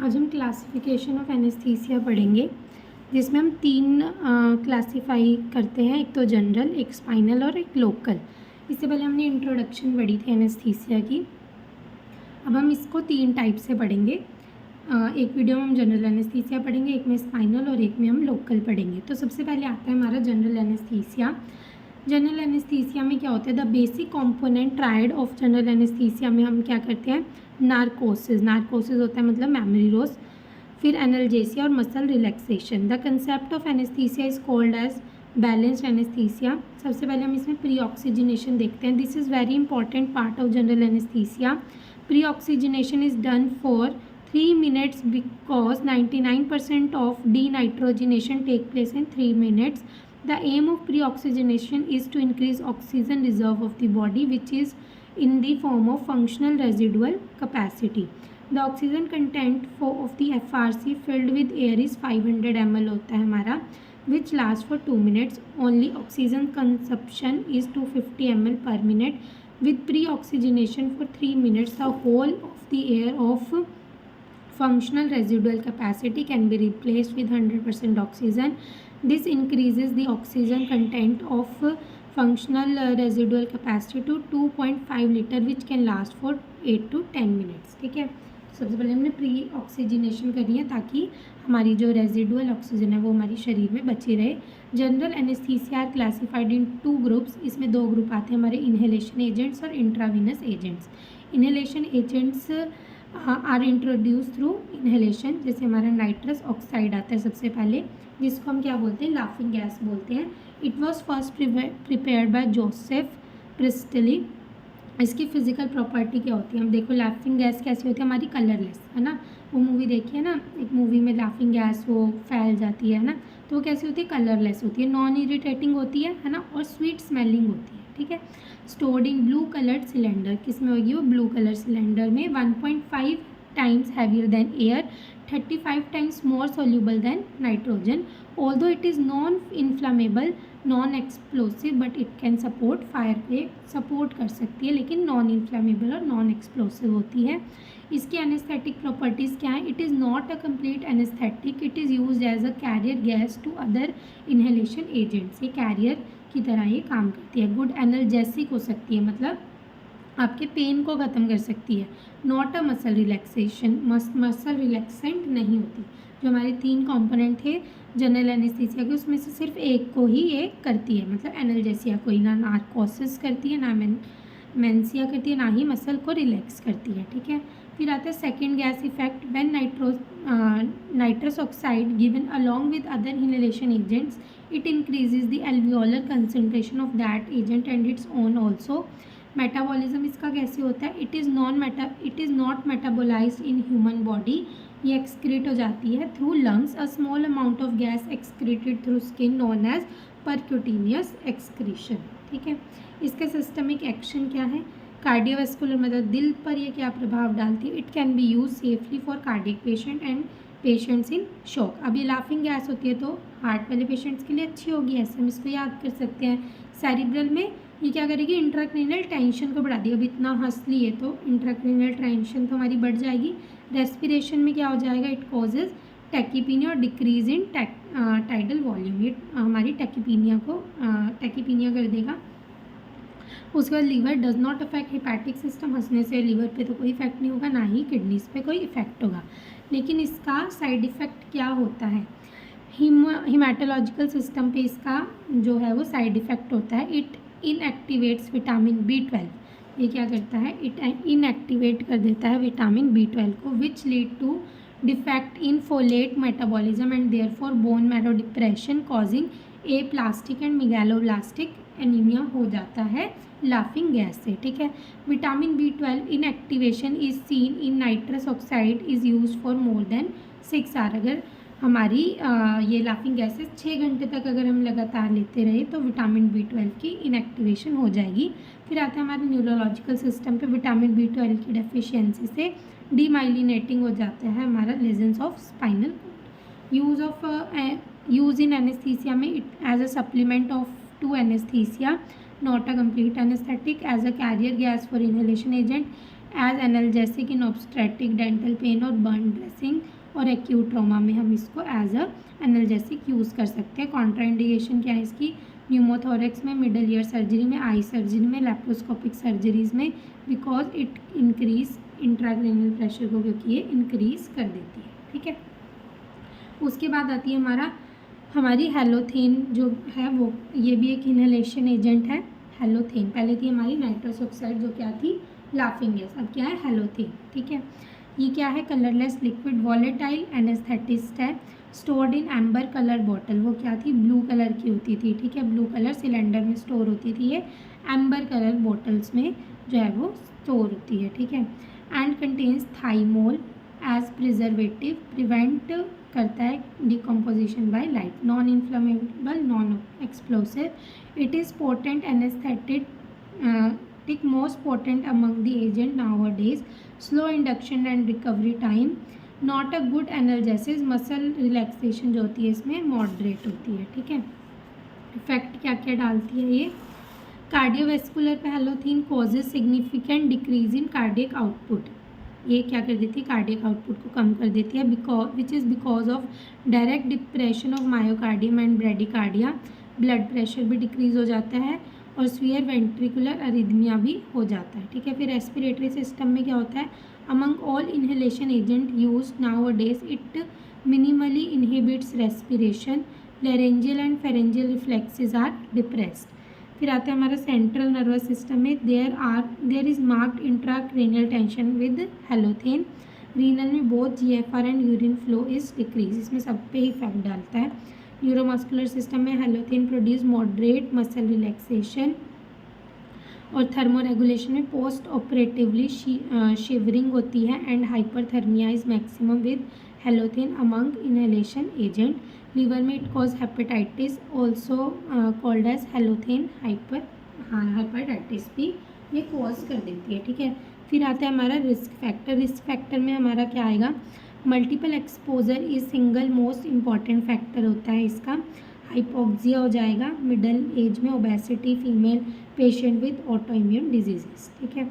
आज हम classification of anaesthesia पढ़ेंगे, जिसमें हम तीन क्लासीफाई करते हैं, एक तो जनरल, एक स्पाइनल और एक लोकल। इससे पहले हमने इंट्रोडक्शन पढ़ी थी एनेस्थीसिया की। अब हम इसको तीन टाइप से पढ़ेंगे। एक वीडियो में हम जनरल एनेस्थीसिया पढ़ेंगे, एक में स्पाइनल और एक में हम लोकल पढ़ेंगे। तो सबसे पहले आता है हमारा जनरल एनेस्थीसिया। जनरल एनेस्थीसिया में क्या होता है, the basic component triad of general anaesthesia में हम क्या करते हैं, नारकोसिस होता है मतलब मेमोरी लॉस, फिर एनाल्जेसिया और muscle relaxation. The concept of anaesthesia is called as balanced anaesthesia. सबसे पहले हम इसमें प्री ऑक्सीजनेशन देखते हैं। This is very important part of general anaesthesia. Pre oxygenation is done for 3 minutes because 99% of denitrogenation take place in 3 minutes. The aim of pre-oxygenation is to increase oxygen reserve of the body, which is in the form of functional residual capacity. The oxygen content of the FRC filled with air is 500 ml होता है हमारा, which lasts for 2 minutes. Only oxygen consumption is 250 ml per minute. With pre-oxygenation for 3 minutes, the whole of the air of functional residual capacity can be replaced with 100% oxygen. This increases the oxygen content of functional residual capacity to 2.5 liter, which can last for 8 to 10 minutes. ठीक है, सबसे पहले हमने pre oxygenation करनी है ताकि हमारी जो रेजिडुअल ऑक्सीजन है वो हमारी शरीर में बची रहे। General anaesthesia are classified in 2 groups. इसमें 2 ग्रुप आते हैं हमारे, इनहेलेशन एजेंट्स और intravenous agents. Inhalation agents are introduce through inhalation. जैसे हमारा नाइट्रस ऑक्साइड आता है सबसे पहले, जिसको हम क्या बोलते हैं, लाफिंग गैस बोलते हैं। It was first prepared by Joseph priestly. इसकी फिजिकल प्रॉपर्टी क्या होती है, हम देखो लाफिंग गैस कैसी होती है हमारी, कलरलेस, है ना। वो मूवी देखी है ना, एक मूवी में लाफिंग गैस वो फैल जाती है ना, तो वो कैसी होती है, कलरलेस होती है, नॉन इरिटेटिंग होती है ना, और स्वीट स्मेलिंग होती है। ठीक है, stored in blue coloured cylinder. किस में होगी वो, ब्लू कलर सिलेंडर में। 1.5 times heavier than air, 35 times more soluble than nitrogen. Although it is non inflammable, non explosive, but it can support fire पे सपोर्ट कर सकती है, लेकिन नॉन इन्फ्लामेबल और नॉन एक्सप्लोसिव होती है। इसकी एनेस्थेटिक प्रॉपर्टीज़ क्या है, it is not a complete anaesthetic, it is used as a career gas to other inhalation agents. ये कैरियर की तरह ये काम करती है। गुड एनाल्जेसिक हो सकती है, मतलब आपके पेन को ख़त्म कर सकती है। Not a muscle relaxation, muscle relaxant नहीं होती। जो हमारे 3 कंपोनेंट थे जनरल एनेस्थीसिया के, उसमें से सिर्फ एक को ही ये करती है, मतलब एनाल्जेसिया को ही, ना नारकोसिस करती है, ना मेंसिया करती है, ना ही मसल को रिलैक्स करती है। ठीक है, फिर आता है second gas effect. When nitrous oxide given along with other inhalation agents, it increases the alveolar concentration of that agent and its own also. Metabolism इसका कैसे होता है, it is not metabolised in human body. ये excrete हो जाती है through lungs. A small amount of gas excreted through skin known as percutaneous excretion. ठीक है, इसका सिस्टमिक एक्शन क्या है, कार्डियोवैस्कुलर, मतलब दिल पर ये क्या प्रभाव डालती है। It can be use safely for cardiac patient and patients in shock. अब ये लाफिंग गैस होती है तो हार्ट वाले पेशेंट्स के लिए अच्छी होगी, ऐसे हम इसको याद कर सकते हैं। सेरिब्रल में ये क्या करेगी, इंट्राक्रीनल टेंशन को बढ़ा देगी। अब इतना हंस लिए तो इंट्राक्रीनल टेंशन तो हमारी बढ़ जाएगी। रेस्पिरेशन में क्या हो जाएगा, इट कॉजेज टैकीपीनिया और डिक्रीज इन टाइडल वॉल्यूम। ये हमारी टैकीपीनिया कर देगा। उसके बाद liver does not affect hepatic system. हंसने से लीवर पे तो कोई इफेक्ट नहीं होगा, ना ही किडनीज पे कोई इफेक्ट होगा। लेकिन इसका साइड इफ़ेक्ट क्या होता है, हिमेटोलॉजिकल सिस्टम पे इसका जो है वो साइड इफ़ेक्ट होता है। It inactivates vitamin B12। ये क्या करता है, इट इनएक्टिवेट कर देता है विटामिन B12 को, which lead to defect in folate metabolism and therefore bone marrow depression causing aplastic and megaloblastic anaemia हो जाता है लाफिंग गैस से। ठीक है, vitamin B12 inactivation is seen in nitrous oxide is use for more than 6 hour. अगर हमारी ये laughing gases 6 घंटे तक अगर हम लगातार लेते रहे तो विटामिन B12 की इनएक्टिवेशन हो जाएगी। फिर आता है हमारे न्यूरोलॉजिकल सिस्टम पे। विटामिन B12 की डेफिशिएंसी से डीमाइलिनेटिंग हो जाता है हमारा lesions of spinal cord. Use in anaesthesia में it as a supplement of to anaesthesia, not a complete anesthetic, as a carrier gas for inhalation agent. As analgesic in obstetric dental pain और burn dressing और acute trauma में हम इसको as a analgesic use कर सकते हैं। Contraindication क्या है इसकी, न्यूमोथोरेक्स में, मिडल ईयर सर्जरी में, आई सर्जरी में, लेप्रोस्कोपिक सर्जरीज में, because it increase intracranial pressure को, क्योंकि ये इंक्रीज कर देती है। ठीक है, उसके बाद आती है हमारी हैलोथेन जो है वो, ये भी एक इनहेलेशन एजेंट है हैलोथेन। पहले थी हमारी नाइट्रस ऑक्साइड जो क्या थी, लाफिंग गैस, अब क्या है हैलोथेन। ठीक है, ये क्या है, कलरलेस लिक्विड वॉलेटाइल एनेस्थेटिस्ट है, स्टोर्ड इन एम्बर कलर बॉटल, वो क्या थी, ब्लू कलर की होती थी। ठीक है, ब्लू कलर सिलेंडर में स्टोर होती थी, ये एम्बर कलर बॉटल्स में जो है वो स्टोर होती है। ठीक है, and contains thymol as preservative, prevent करता है decomposition by light, non inflammable, non explosive, it is potent anaesthetic, most potent among the agent nowadays, slow induction and recovery time, not a good analgesia, muscle relaxation जो होती है इसमें moderate होती है। ठीक है, इफेक्ट क्या क्या डालती है ये, कार्डियोवेस्कुलर पे हैलोथेन causes significant decrease in cardiac output, ये क्या कर देती है, कार्डियक आउटपुट को कम कर देती है, which is because of direct depression of myocardium and bradycardia, blood pressure भी डिक्रीज हो जाता है और स्फीयर वेंट्रिकुलर अरिदमिया भी हो जाता है। ठीक है, फिर रेस्पिरेटरी सिस्टम में क्या होता है, among all inhalation agent use nowadays it minimally inhibits respiration, laryngeal and pharyngeal reflexes are depressed. फिर आता है हमारा सेंट्रल नर्वस सिस्टम में, there is marked intracranial tension with halothane, renal में both GFR and urine flow is decrease, इसमें सब पे ही effect डालता है। न्यूरोमस्कुलर सिस्टम में halothane produce moderate muscle relaxation और थर्मोरेगुलेशन में पोस्ट ऑपरेटिवली शिवरिंग होती है and hyperthermia is maximum with halothane among inhalation agent. Liver में it cause hepatitis also called as halothane hepatitis भी ये कॉज कर देती है। ठीक है, फिर आता है हमारा रिस्क फैक्टर। रिस्क फैक्टर में हमारा क्या आएगा, multiple exposure is single most important factor होता है इसका। हाइपोक्सिया हो जाएगा, मिडल एज में obesity, female patient with auto immune diseases. ठीक है,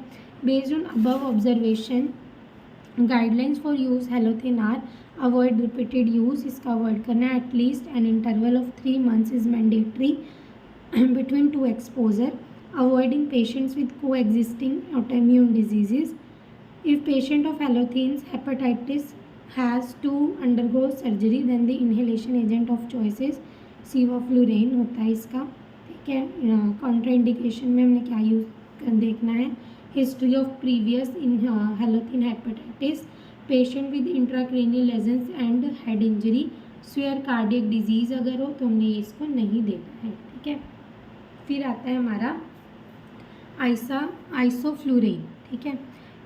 based on above observation guidelines for use halothane are avoid repeated use, इसका अवॉइड करना है, at least an interval of 3 months is mandatory between 2 exposure, avoiding patients with coexisting autoimmune diseases. If patient of halothane's hepatitis has to undergo surgery then the inhalation agent of choices sevoflurane होता है इसका। ठीक है, contraindication में हमने क्या use देखना है, history of previous in हैलोथेन hepatitis, patient with intracranial lesions and head injury, swear cardiac disease अगर हो तो हमने इसको नहीं देना है। ठीक है, फिर आता है हमारा आइसोफ्लुरेन। ठीक है,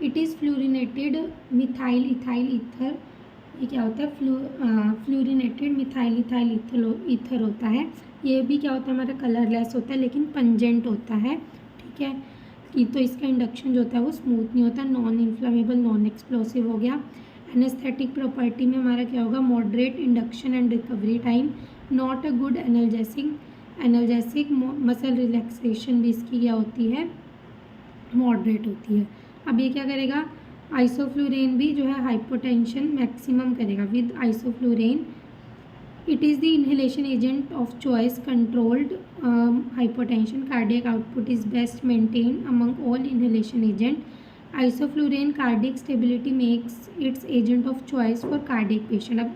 it is fluorinated methyl ethyl ether, ये क्या होता है, फ्लूरिनेटेड मिथाइल इथाइल ईथर होता है। ये भी क्या होता है, हमारा कलरलेस होता है लेकिन पंजेंट होता है। ठीक है, कि तो इसका इंडक्शन जो होता है वो स्मूथ नहीं होता, नॉन इन्फ्लेमेबल, नॉन एक्सप्लोसिव हो गया। एनेस्थेटिक प्रॉपर्टी में हमारा क्या होगा, moderate induction and recovery time, not a good analgesic, muscle relaxation भी इसकी क्या होती है, मॉडरेट होती है। अब ये क्या करेगा, आइसोफ्लुरेन भी जो है हाइपोटेंशन मैक्सिमम करेगा। With isoflurane it is the inhalation agent of choice, controlled hypotension, cardiac output is best maintain among all inhalation agent. Isoflurane cardiac stability makes it's agent of choice for cardiac patient. अब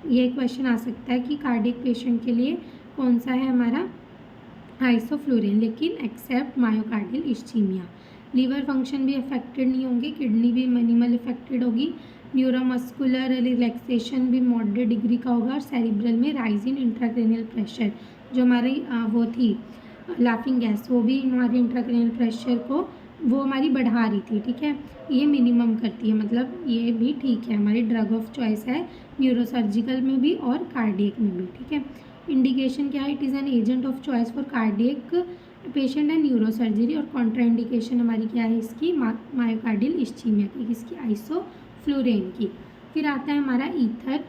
ये question आ सकता है कि cardiac patient के लिए कौन सा है हमारा, आइसोफ्लुरेन, लेकिन एक्सेप्ट मायोकार्डियल इश्चीमिया। लीवर फंक्शन भी अफेक्टेड नहीं होंगे, किडनी भी मिनिमल अफेक्टेड होगी, न्यूरोमस्कुलर रिलैक्सेशन भी मॉडरेट डिग्री का होगा और सेरिब्रल में राइज इन इंट्राक्रेनियल प्रेशर, जो हमारी वो थी लाफिंग गैस, वो भी हमारे इंट्राक्रेनियल प्रेशर को वो हमारी बढ़ा रही थी। ठीक है, ये मिनिमम करती है, मतलब ये भी ठीक है, हमारी ड्रग ऑफ चॉइस है न्यूरोसर्जिकल में भी और कार्डियक में भी। ठीक है, इंडिकेशन क्या है, it is an agent of choice for cardiac patient and neurosurgery. और कॉन्ट्राइंडिकेशन हमारी क्या है इसकी, मायोकार्डियल इश्चीमिया की, इसकी आइसोफ्लुरेन की। फिर आता है हमारा ईथर।